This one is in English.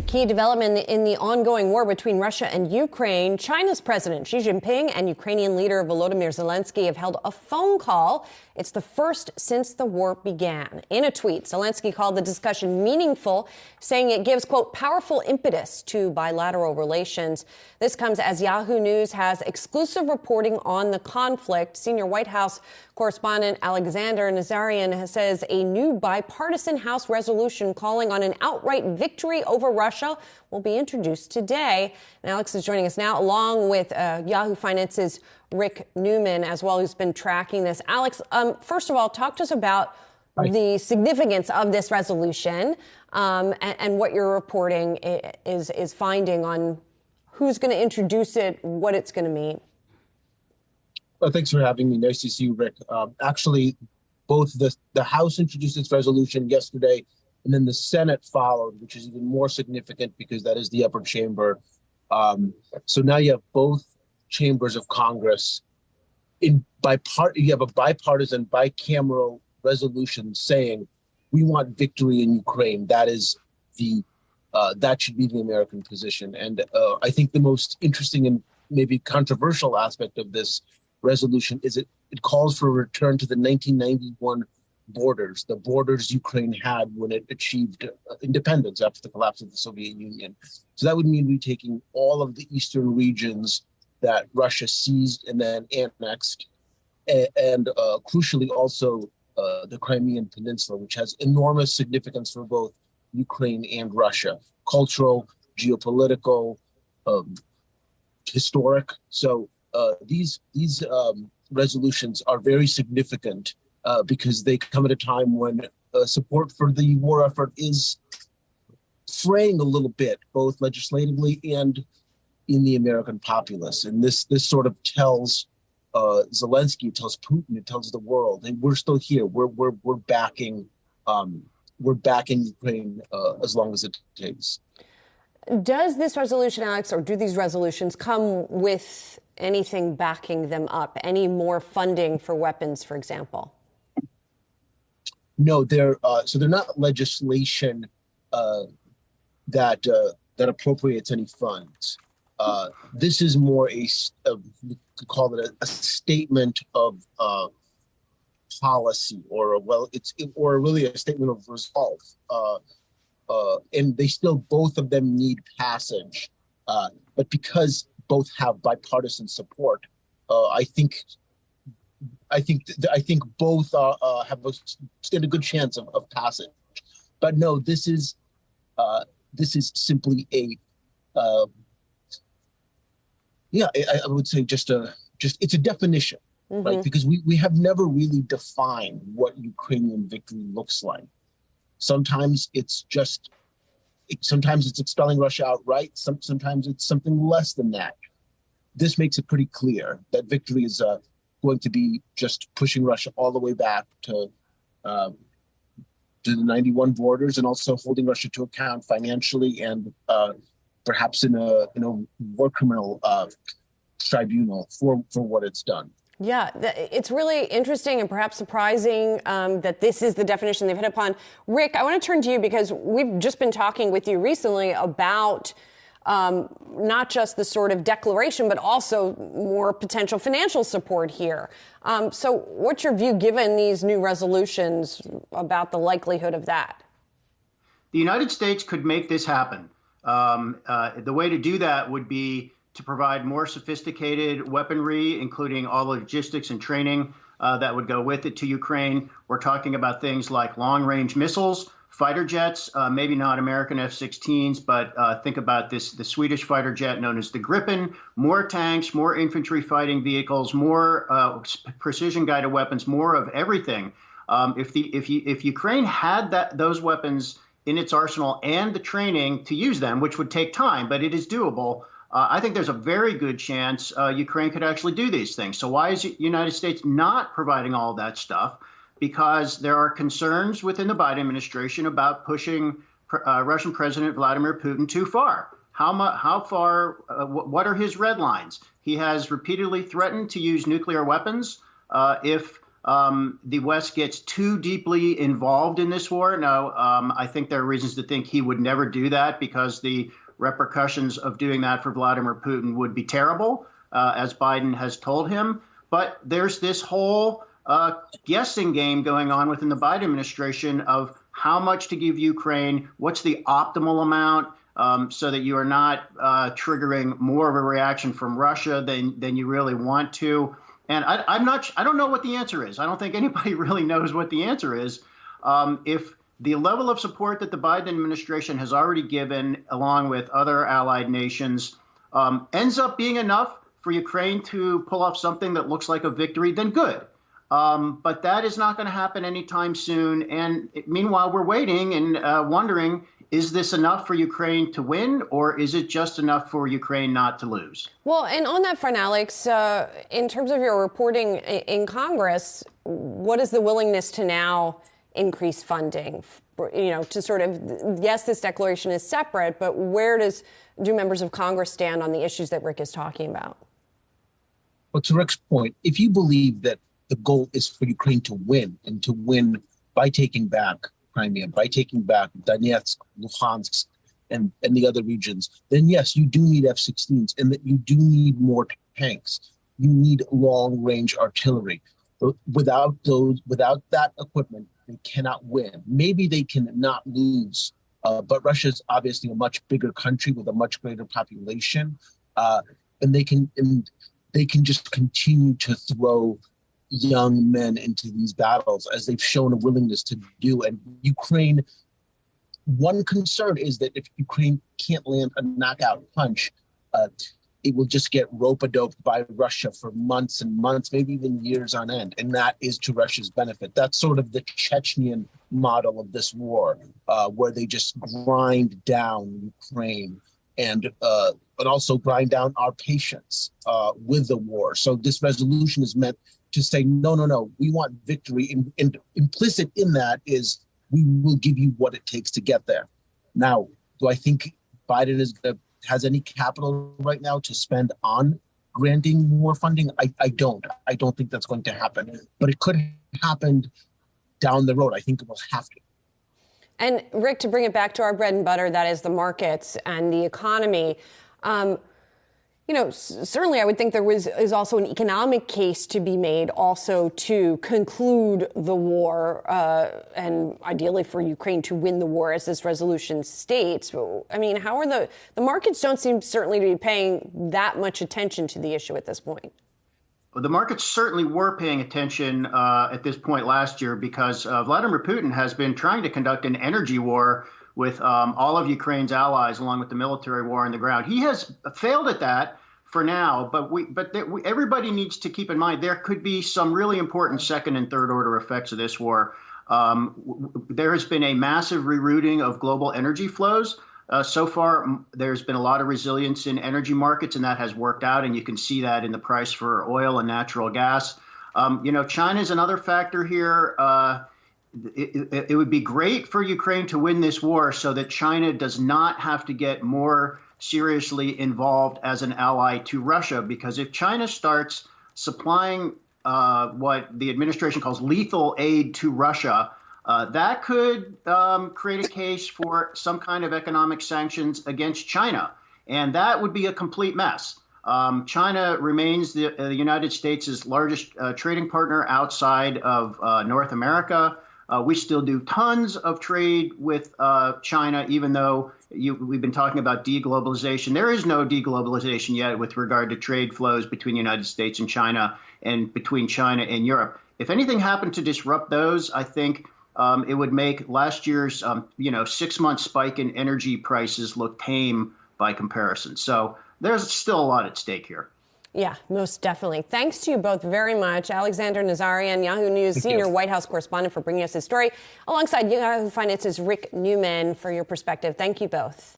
key development in the ongoing war between Russia and Ukraine. China's President Xi Jinping and Ukrainian leader Volodymyr Zelensky have held a phone call. It's the first since the war began. In a tweet, Zelensky called the discussion meaningful, saying it gives, quote, powerful impetus to bilateral relations. This comes as Yahoo News has exclusive reporting on the conflict. Senior White House correspondent Alexander Nazaryan says a new bipartisan House resolution calling on an outright victory over Russia will be introduced today. And Alex is joining us now, along with Yahoo Finance's Rick Newman as well, who's been tracking this. Alex, first of all, talk to us about the significance of this resolution and what your reporting is finding on who's going to introduce it, what it's going to mean. Well, thanks for having me. Nice to see you, Rick. Actually, both the House introduced its resolution yesterday, and then the Senate followed, which is even more significant because that is the upper chamber. So now you have both chambers of Congress. You have a bipartisan, bicameral resolution saying we want victory in Ukraine. That is that should be the American position. And I think the most interesting and maybe controversial aspect of this resolution is it calls for a return to the 1991 borders, the borders Ukraine had when it achieved independence after the collapse of the Soviet Union. So that would mean retaking all of the eastern regions that Russia seized and then annexed, and crucially also the Crimean Peninsula, which has enormous significance for both Ukraine and Russia, cultural, geopolitical, historic. So these resolutions are very significant because they come at a time when support for the war effort is fraying a little bit, both legislatively and in the American populace. And this sort of tells Zelensky, tells Putin, it tells the world, and we're still here. We're backing Ukraine as long as it takes. Does this resolution, Alex, or do these resolutions come with anything backing them up? Any more funding for weapons, for example? No, they're not legislation that appropriates any funds. This is more we could call it a statement of policy, or really a statement of resolve. And they still, both of them need passage, but because both have bipartisan support, I think both stand a good chance of passage. But no, this is simply I would say it's a definition, right? Because we have never really defined what Ukrainian victory looks like. Sometimes it's expelling Russia outright. Sometimes it's something less than that. This makes it pretty clear that victory is going to be just pushing Russia all the way back to the 91 borders, and also holding Russia to account financially and perhaps in a war criminal tribunal for what it's done. Yeah, it's really interesting and perhaps surprising that this is the definition they've hit upon. Rick, I want to turn to you because we've just been talking with you recently about not just the sort of declaration, but also more potential financial support here. So what's your view, given these new resolutions, about the likelihood of that? The United States could make this happen. The way to do that would be to provide more sophisticated weaponry, including all the logistics and training that would go with it to Ukraine. We're talking about things like long-range missiles, fighter jets, maybe not American F-16s, but think about the Swedish fighter jet known as the Gripen, more tanks, more infantry fighting vehicles, more precision-guided weapons, more of everything. If Ukraine had those weapons in its arsenal and the training to use them, which would take time, but it is doable, I think there's a very good chance Ukraine could actually do these things. So why is the United States not providing all that stuff? Because there are concerns within the Biden administration about pushing Russian President Vladimir Putin too far. How far? What are his red lines? He has repeatedly threatened to use nuclear weapons if the West gets too deeply involved in this war. Now, I think there are reasons to think he would never do that because the repercussions of doing that for Vladimir Putin would be terrible, as Biden has told him. But there's this whole guessing game going on within the Biden administration of how much to give Ukraine, what's the optimal amount, so that you are not triggering more of a reaction from Russia than you really want to. And I don't know what the answer is. I don't think anybody really knows what the answer is. If the level of support that the Biden administration has already given, along with other allied nations, ends up being enough for Ukraine to pull off something that looks like a victory, then good. But that is not going to happen anytime soon. And meanwhile, we're waiting and wondering, is this enough for Ukraine to win, or is it just enough for Ukraine not to lose? Well, and on that front, Alex, in terms of your reporting in Congress, what is the willingness to now increase funding? To sort of, yes, this declaration is separate, but where do members of Congress stand on the issues that Rick is talking about? Well, to Rick's point, if you believe that the goal is for Ukraine to win, and to win by taking back Crimea, by taking back Donetsk, Luhansk, and the other regions, then yes, you do need F-16s, and that you do need more tanks. You need long-range artillery. Without that equipment, they cannot win. Maybe they can not lose, but Russia's obviously a much bigger country with a much greater population, and they can just continue to throw young men into these battles, as they've shown a willingness to do. And Ukraine, one concern is that if Ukraine can't land a knockout punch, it will just get rope-a-doped by Russia for months and months, maybe even years on end. And that is to Russia's benefit. That's sort of the Chechenian model of this war, where they just grind down Ukraine and also grind down our patience with the war. So this resolution is meant to say, no, we want victory. And implicit in that is we will give you what it takes to get there. Now, do I think Biden has any capital right now to spend on granting more funding? I don't. I don't think that's going to happen. But it could happen down the road. I think it will have to. And Rick, to bring it back to our bread and butter, that is the markets and the economy. Certainly I would think there is also an economic case to be made also to conclude the war and ideally for Ukraine to win the war, as this resolution states. I mean, how are the markets don't seem certainly to be paying that much attention to the issue at this point? Well, the markets certainly were paying attention at this point last year because Vladimir Putin has been trying to conduct an energy war with all of Ukraine's allies, along with the military war on the ground. He has failed at that for now, but everybody needs to keep in mind there could be some really important second and third order effects of this war. There has been a massive rerouting of global energy flows. So far, there's been a lot of resilience in energy markets, and that has worked out, and you can see that in the price for oil and natural gas. China is another factor here. It would be great for Ukraine to win this war so that China does not have to get more seriously involved as an ally to Russia, because if China starts supplying what the administration calls lethal aid to Russia, that could create a case for some kind of economic sanctions against China. And that would be a complete mess. China remains the United States' largest trading partner outside of North America. We still do tons of trade with China, even though we've been talking about deglobalization. There is no deglobalization yet with regard to trade flows between the United States and China and between China and Europe. If anything happened to disrupt those, I think it would make last year's 6-month spike in energy prices look tame by comparison. So there's still a lot at stake here. Yeah, most definitely. Thanks to you both very much. Alexander Nazaryan, Yahoo News senior White House correspondent, for bringing us this story, alongside Yahoo Finance's Rick Newman for your perspective. Thank you both.